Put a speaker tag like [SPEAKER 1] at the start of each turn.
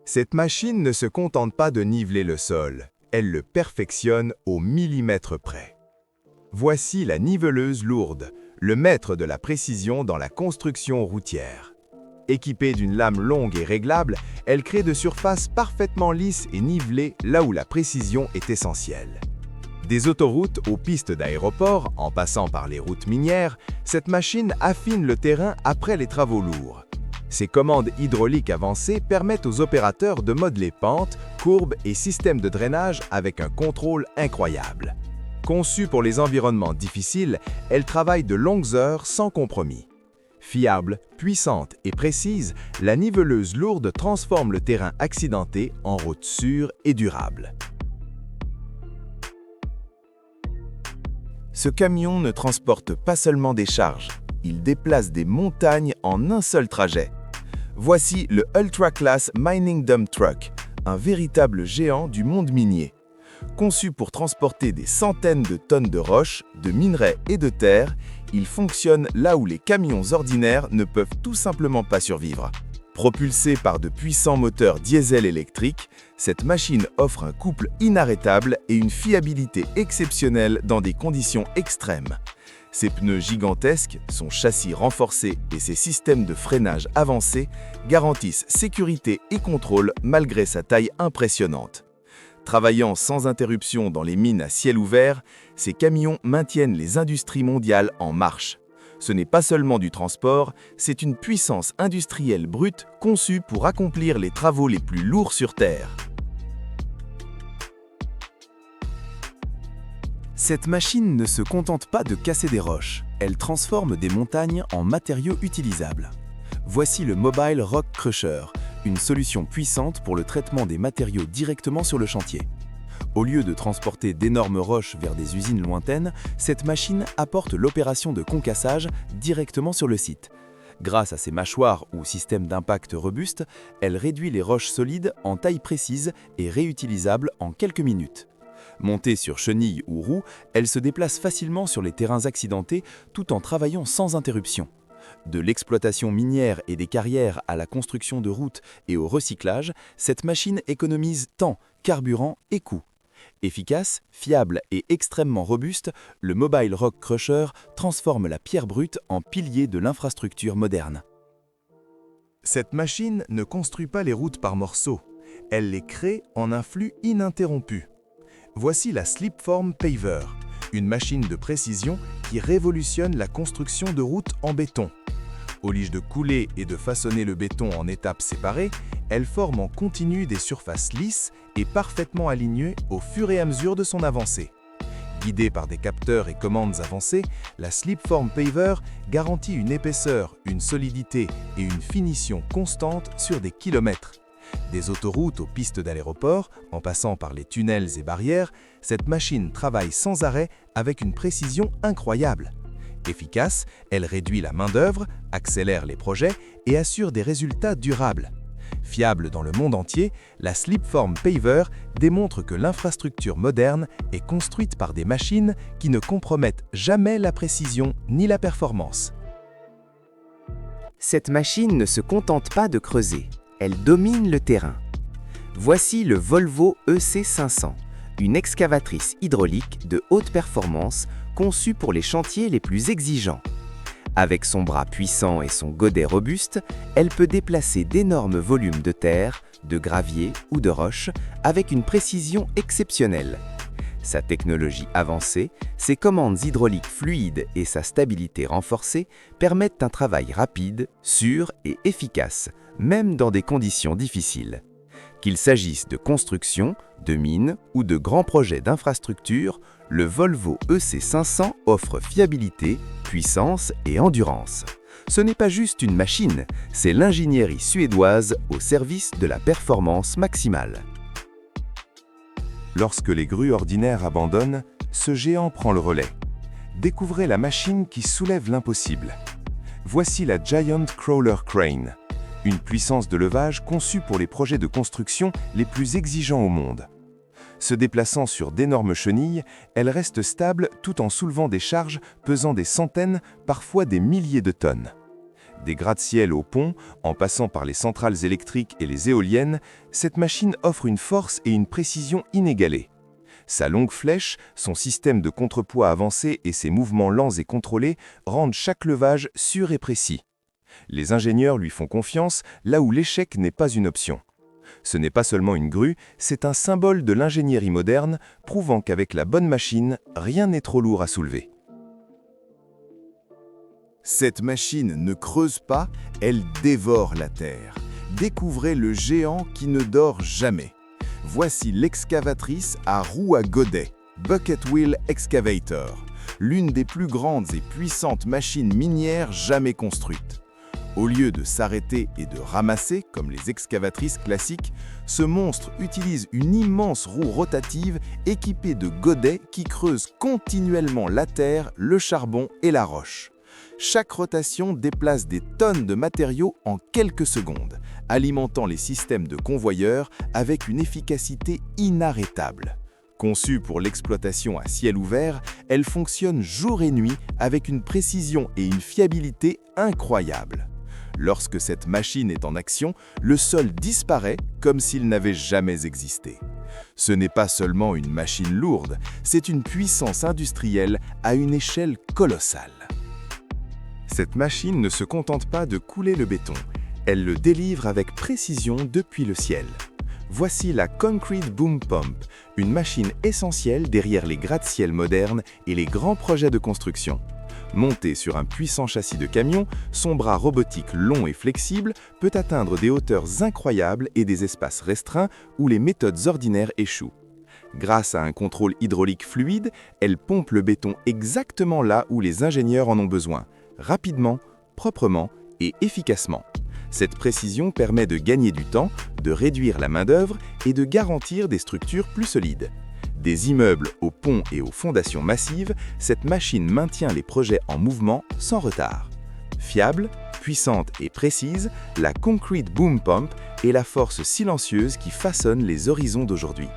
[SPEAKER 1] Cette machine ne se contente pas de niveler le sol, elle le perfectionne au millimètre près. Voici la niveleuse lourde, le maître de la précision dans la construction routière. Équipée d'une lame longue et réglable, elle crée de surfaces parfaitement lisses et nivelées là où la précision est essentielle. Des autoroutes aux pistes d'aéroports, en passant par les routes minières, cette machine affine le terrain après les travaux lourds. Ces commandes hydrauliques avancées permettent aux opérateurs de modeler pentes, courbes et systèmes de drainage avec un contrôle incroyable. Conçue pour les environnements difficiles, elle travaille de longues heures sans compromis. Fiable, puissante et précise, la niveleuse lourde transforme le terrain accidenté en route sûre et durable. Ce camion ne transporte pas seulement des charges, il déplace des montagnes en un seul trajet. Voici le Ultra Class Mining Dump Truck, un véritable géant du monde minier. Conçu pour transporter des centaines de tonnes de roches, de minerais et de terre, il fonctionne là où les camions ordinaires ne peuvent tout simplement pas survivre. Propulsé par de puissants moteurs diesel électriques, cette machine offre un couple inarrêtable et une fiabilité exceptionnelle dans des conditions extrêmes. Ses pneus gigantesques, son châssis renforcé et ses systèmes de freinage avancés garantissent sécurité et contrôle malgré sa taille impressionnante. Travaillant sans interruption dans les mines à ciel ouvert, ces camions maintiennent les industries mondiales en marche. Ce n'est pas seulement du transport, c'est une puissance industrielle brute conçue pour accomplir les travaux les plus lourds sur Terre. Cette machine ne se contente pas de casser des roches, elle transforme des montagnes en matériaux utilisables. Voici le Mobile Rock Crusher, une solution puissante pour le traitement des matériaux directement sur le chantier. Au lieu de transporter d'énormes roches vers des usines lointaines, cette machine apporte l'opération de concassage directement sur le site. Grâce à ses mâchoires ou systèmes d'impact robustes, elle réduit les roches solides en taille précise et réutilisables en quelques minutes. Montée sur chenilles ou roues, elle se déplace facilement sur les terrains accidentés tout en travaillant sans interruption. De l'exploitation minière et des carrières à la construction de routes et au recyclage, cette machine économise temps, carburant et coûts. Efficace, fiable et extrêmement robuste, le Mobile Rock Crusher transforme la pierre brute en pilier de l'infrastructure moderne. Cette machine ne construit pas les routes par morceaux, elle les crée en un flux ininterrompu. Voici la Slipform Paver, une machine de précision qui révolutionne la construction de routes en béton. Au lieu de couler et de façonner le béton en étapes séparées, elle forme en continu des surfaces lisses et parfaitement alignées au fur et à mesure de son avancée. Guidée par des capteurs et commandes avancées, la Slipform Paver garantit une épaisseur, une solidité et une finition constante sur des kilomètres. Des autoroutes aux pistes d'aéroport, en passant par les tunnels et barrières, cette machine travaille sans arrêt avec une précision incroyable. Efficace, elle réduit la main-d'œuvre, accélère les projets et assure des résultats durables. Fiable dans le monde entier, la Slipform Paver démontre que l'infrastructure moderne est construite par des machines qui ne compromettent jamais la précision ni la performance.
[SPEAKER 2] Cette machine ne se contente pas de creuser, elle domine le terrain. Voici le Volvo EC500, une excavatrice hydraulique de haute performance conçue pour les chantiers les plus exigeants. Avec son bras puissant et son godet robuste, elle peut déplacer d'énormes volumes de terre, de gravier ou de roche avec une précision exceptionnelle. Sa technologie avancée, ses commandes hydrauliques fluides et sa stabilité renforcée permettent un travail rapide, sûr et efficace, même dans des conditions difficiles. Qu'il s'agisse de construction, de mines ou de grands projets d'infrastructure, le Volvo EC500 offre fiabilité, puissance et endurance. Ce n'est pas juste une machine, c'est l'ingénierie suédoise au service de la performance maximale.
[SPEAKER 1] Lorsque les grues ordinaires abandonnent, ce géant prend le relais. Découvrez la machine qui soulève l'impossible. Voici la Giant Crawler Crane, une puissance de levage conçue pour les projets de construction les plus exigeants au monde. Se déplaçant sur d'énormes chenilles, elle reste stable tout en soulevant des charges pesant des centaines, parfois des milliers de tonnes. Des gratte-ciel aux ponts, en passant par les centrales électriques et les éoliennes, cette machine offre une force et une précision inégalées. Sa longue flèche, son système de contrepoids avancé et ses mouvements lents et contrôlés rendent chaque levage sûr et précis. Les ingénieurs lui font confiance là où l'échec n'est pas une option. Ce n'est pas seulement une grue, c'est un symbole de l'ingénierie moderne, prouvant qu'avec la bonne machine, rien n'est trop lourd à soulever.
[SPEAKER 3] Cette machine ne creuse pas, elle dévore la terre. Découvrez le géant qui ne dort jamais. Voici l'excavatrice à roue à godet, Bucket Wheel Excavator, l'une des plus grandes et puissantes machines minières jamais construites. Au lieu de s'arrêter et de ramasser, comme les excavatrices classiques, ce monstre utilise une immense roue rotative équipée de godets qui creusent continuellement la terre, le charbon et la roche. Chaque rotation déplace des tonnes de matériaux en quelques secondes, alimentant les systèmes de convoyeurs avec une efficacité inarrêtable. Conçue pour l'exploitation à ciel ouvert, elle fonctionne jour et nuit avec une précision et une fiabilité incroyables. Lorsque cette machine est en action, le sol disparaît comme s'il n'avait jamais existé. Ce n'est pas seulement une machine lourde, c'est une puissance industrielle à une échelle colossale.
[SPEAKER 1] Cette machine ne se contente pas de couler le béton, elle le délivre avec précision depuis le ciel. Voici la Concrete Boom Pump, une machine essentielle derrière les gratte-ciel modernes et les grands projets de construction. Montée sur un puissant châssis de camion, son bras robotique long et flexible peut atteindre des hauteurs incroyables et des espaces restreints où les méthodes ordinaires échouent. Grâce à un contrôle hydraulique fluide, elle pompe le béton exactement là où les ingénieurs en ont besoin, rapidement, proprement et efficacement. Cette précision permet de gagner du temps, de réduire la main-d'œuvre et de garantir des structures plus solides. Des immeubles aux ponts et aux fondations massives, cette machine maintient les projets en mouvement sans retard. Fiable, puissante et précise, la Concrete Boom Pump est la force silencieuse qui façonne les horizons d'aujourd'hui.